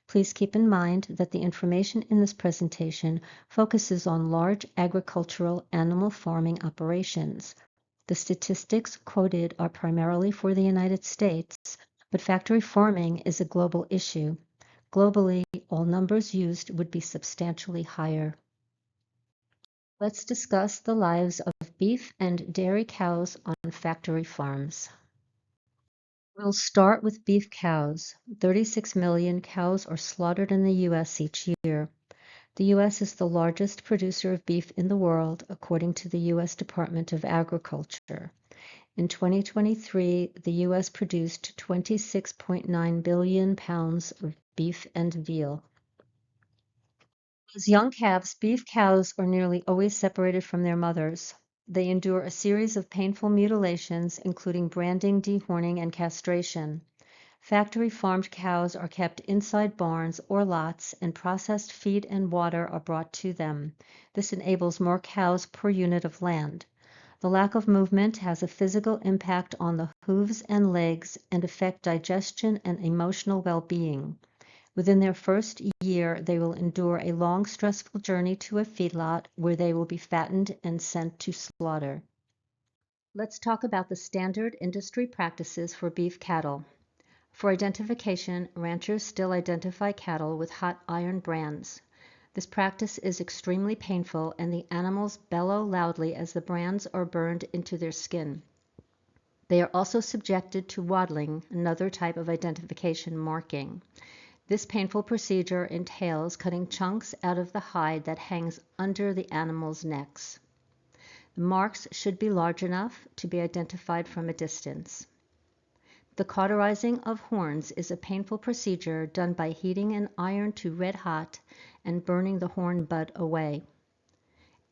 Please keep in mind that the information in this presentation focuses on large agricultural animal farming operations. The statistics quoted are primarily for the United States, but factory farming is a global issue. Globally, all numbers used would be substantially higher. Let's discuss the lives of beef and dairy cows on factory farms. We'll start with beef cows. 36 million cows are slaughtered in the U.S. each year. The U.S. is the largest producer of beef in the world, according to the U.S. Department of Agriculture. In 2023, the U.S. produced 26.9 billion pounds of beef and veal. As young calves, beef cows are nearly always separated from their mothers. They endure a series of painful mutilations, including branding, dehorning, and castration. Factory farmed cows are kept inside barns or lots, and processed feed and water are brought to them. This enables more cows per unit of land. The lack of movement has a physical impact on the hooves and legs and affect digestion and emotional well-being. Within their first year, they will endure a long, stressful journey to a feedlot where they will be fattened and sent to slaughter. Let's talk about the standard industry practices for beef cattle. For identification, ranchers still identify cattle with hot iron brands. This practice is extremely painful, and the animals bellow loudly as the brands are burned into their skin. They are also subjected to waddling, another type of identification marking. This painful procedure entails cutting chunks out of the hide that hangs under the animals' necks. The marks should be large enough to be identified from a distance. The cauterizing of horns is a painful procedure done by heating an iron to red hot and burning the horn bud away.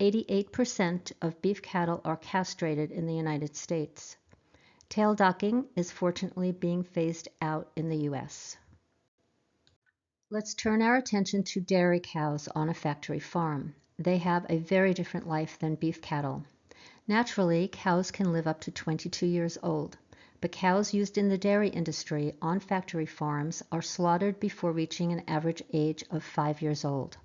88% of beef cattle are castrated in the United States. Tail docking is fortunately being phased out in the U.S. Let's turn our attention to dairy cows on a factory farm. They have a very different life than beef cattle. Naturally, cows can live up to 22 years old. But cows used in the dairy industry on factory farms are slaughtered before reaching an average age of 5 years old.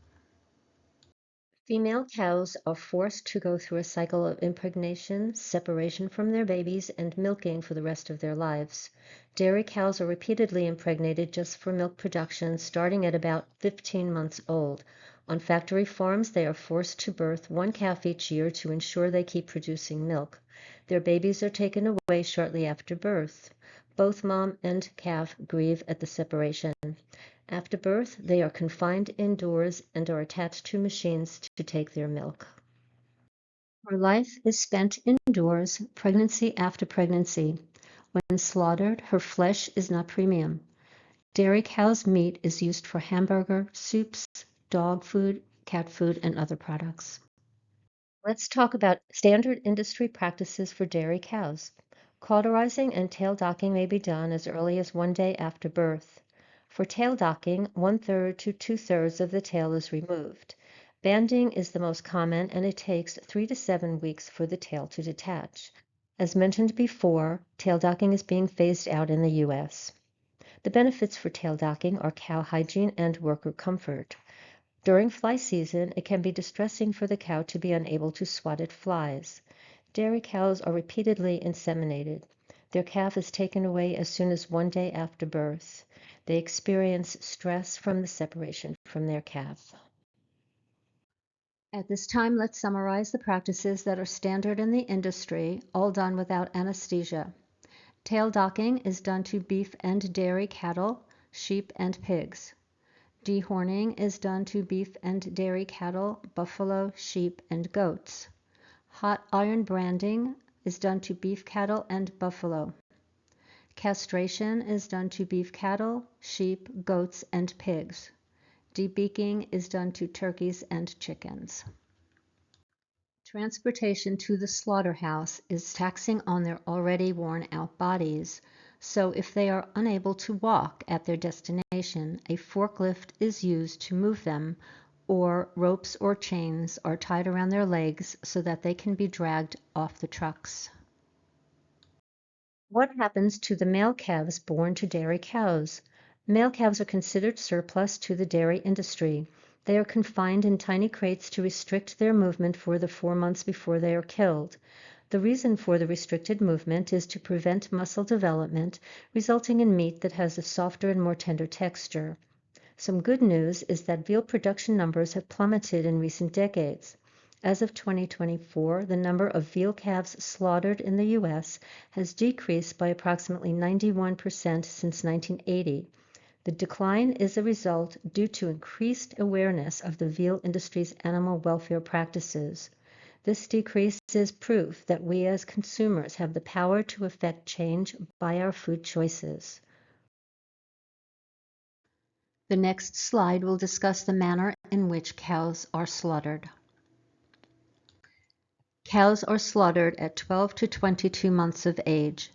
Female cows are forced to go through a cycle of impregnation, separation from their babies, and milking for the rest of their lives. Dairy cows are repeatedly impregnated just for milk production, starting at about 15 months old. On factory farms, they are forced to birth one calf each year to ensure they keep producing milk. Their babies are taken away shortly after birth. Both mom and calf grieve at the separation. After birth, they are confined indoors and are attached to machines to take their milk. Her life is spent indoors, pregnancy after pregnancy. When slaughtered, her flesh is not premium. Dairy cow's meat is used for hamburger, soups, dog food, cat food, and other products. Let's talk about standard industry practices for dairy cows. Cauterizing and tail docking may be done as early as 1 day after birth. For tail docking, 1/3 to 2/3 of the tail is removed. Banding is the most common, and it takes 3 to 7 weeks for the tail to detach. As mentioned before, tail docking is being phased out in the U.S. The benefits for tail docking are cow hygiene and worker comfort. During fly season, it can be distressing for the cow to be unable to swat at flies. Dairy cows are repeatedly inseminated. Their calf is taken away as soon as 1 day after birth. They experience stress from the separation from their calf. At this time, let's summarize the practices that are standard in the industry, all done without anesthesia. Tail docking is done to beef and dairy cattle, sheep, and pigs. Dehorning is done to beef and dairy cattle, buffalo, sheep, and goats. Hot iron branding is done to beef cattle and buffalo. Castration is done to beef cattle, sheep, goats, and pigs. Debeaking is done to turkeys and chickens. Transportation to the slaughterhouse is taxing on their already worn-out bodies. So if they are unable to walk at their destination, a forklift is used to move them, or ropes or chains are tied around their legs so that they can be dragged off the trucks. What happens to the male calves born to dairy cows? Male calves are considered surplus to the dairy industry. They are confined in tiny crates to restrict their movement for the 4 months before they are killed. The reason for the restricted movement is to prevent muscle development, resulting in meat that has a softer and more tender texture. Some good news is that veal production numbers have plummeted in recent decades. As of 2024, the number of veal calves slaughtered in the U.S. has decreased by approximately 91% since 1980. The decline is a result due to increased awareness of the veal industry's animal welfare practices. This decrease is proof that we as consumers have the power to affect change by our food choices. The next slide will discuss the manner in which cows are slaughtered. Cows are slaughtered at 12 to 22 months of age.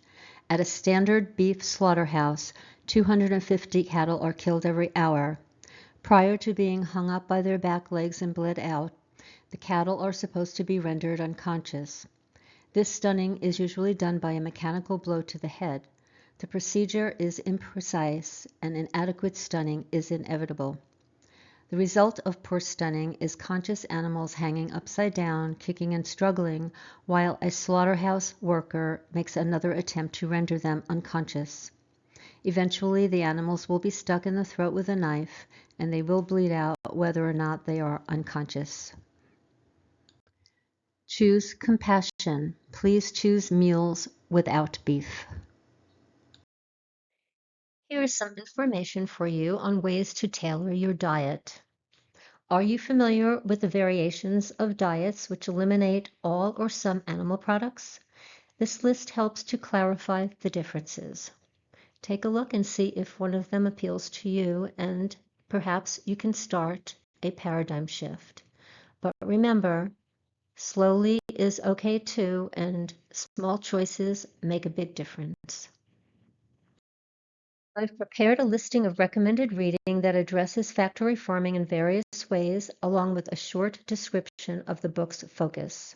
At a standard beef slaughterhouse, 250 cattle are killed every hour. Prior to being hung up by their back legs and bled out, the cattle are supposed to be rendered unconscious. This stunning is usually done by a mechanical blow to the head. The procedure is imprecise and inadequate stunning is inevitable. The result of poor stunning is conscious animals hanging upside down, kicking and struggling, while a slaughterhouse worker makes another attempt to render them unconscious. Eventually, the animals will be stuck in the throat with a knife, and they will bleed out whether or not they are unconscious. Choose compassion. Please choose meals without beef. Here is some information for you on ways to tailor your diet. Are you familiar with the variations of diets which eliminate all or some animal products? This list helps to clarify the differences. Take a look and see if one of them appeals to you, and perhaps you can start a paradigm shift. But remember, slowly is okay too, and small choices make a big difference. I've prepared a listing of recommended reading that addresses factory farming in various ways, along with a short description of the book's focus.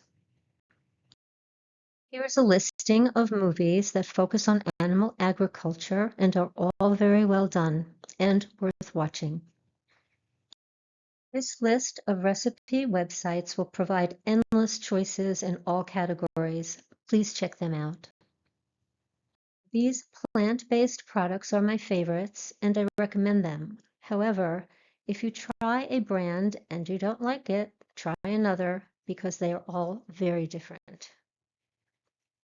Here is a listing of movies that focus on animal agriculture and are all very well done and worth watching. This list of recipe websites will provide endless choices in all categories. Please check them out. These plant-based products are my favorites, and I recommend them. However, if you try a brand and you don't like it, try another because they are all very different.